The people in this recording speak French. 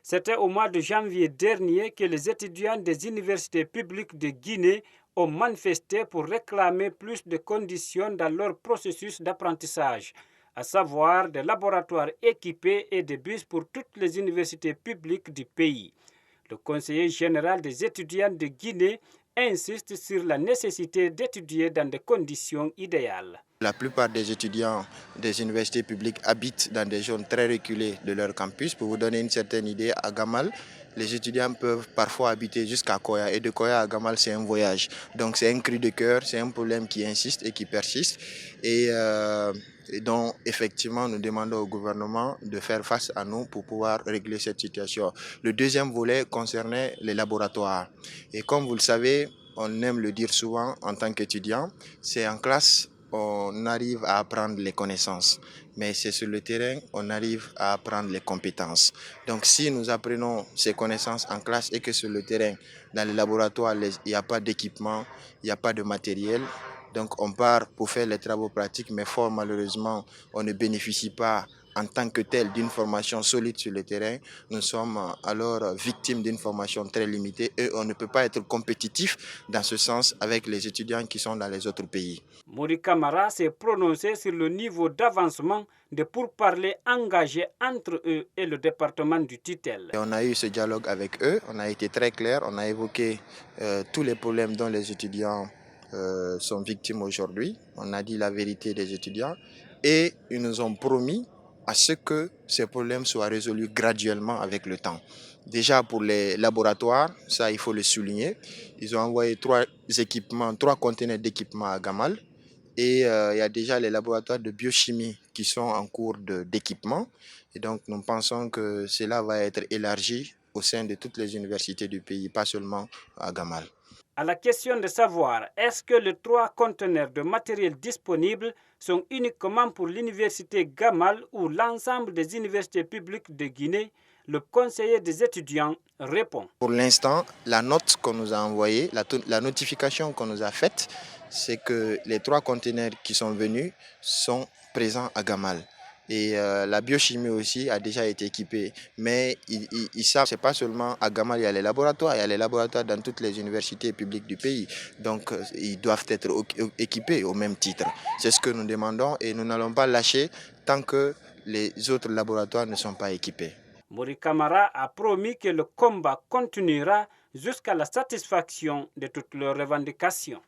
C'était au mois de janvier dernier que les étudiants des universités publiques de Guinée ont manifesté pour réclamer plus de conditions dans leur processus d'apprentissage, à savoir des laboratoires équipés et des bus pour toutes les universités publiques du pays. Le conseiller général des étudiants de Guinée insiste sur la nécessité d'étudier dans des conditions idéales. La plupart des étudiants des universités publiques habitent dans des zones très reculées de leur campus. Pour vous donner une certaine idée, à Gamal, les étudiants peuvent parfois habiter jusqu'à Koya. Et de Koya à Gamal, c'est un voyage. Donc c'est un cri de cœur, c'est un problème qui insiste et qui persiste. Et donc effectivement, nous demandons au gouvernement de faire face à nous pour pouvoir régler cette situation. Le deuxième volet concernait les laboratoires. Et comme vous le savez, on aime le dire souvent en tant qu'étudiant, c'est en classe on arrive à apprendre les connaissances, mais c'est sur le terrain on arrive à apprendre les compétences. Donc si nous apprenons ces connaissances en classe et que sur le terrain, dans les laboratoires, il n'y a pas d'équipement, il n'y a pas de matériel, donc on part pour faire les travaux pratiques, mais fort malheureusement, on ne bénéficie pas en tant que tel d'une formation solide sur le terrain. Nous sommes alors victimes d'une formation très limitée et on ne peut pas être compétitif dans ce sens avec les étudiants qui sont dans les autres pays. Mori Camara s'est prononcé sur le niveau d'avancement de pourparlers engagés entre eux et le département du tutelle. Et on a eu ce dialogue avec eux, on a été très clair, on a évoqué tous les problèmes dont les étudiants sont victimes aujourd'hui. On a dit la vérité des étudiants et ils nous ont promis à ce que ces problèmes soient résolus graduellement avec le temps. Déjà pour les laboratoires, ça il faut le souligner, ils ont envoyé 3 conteneurs d'équipement à Gamal et il y a déjà les laboratoires de biochimie qui sont en cours d'équipement et donc nous pensons que cela va être élargi au sein de toutes les universités du pays, pas seulement à Gamal. À la question de savoir est-ce que les 3 conteneurs de matériel disponibles sont uniquement pour l'université Gamal ou l'ensemble des universités publiques de Guinée, le conseiller des étudiants répond. Pour l'instant, la note qu'on nous a envoyée, la notification qu'on nous a faite, c'est que les 3 conteneurs qui sont venus sont présents à Gamal. Et la biochimie aussi a déjà été équipée. Mais ils savent, ce n'est pas seulement à Gamal, il y a les laboratoires dans toutes les universités publiques du pays. Donc ils doivent être équipés au même titre. C'est ce que nous demandons et nous n'allons pas lâcher tant que les autres laboratoires ne sont pas équipés. Mori Camara a promis que le combat continuera jusqu'à la satisfaction de toutes leurs revendications.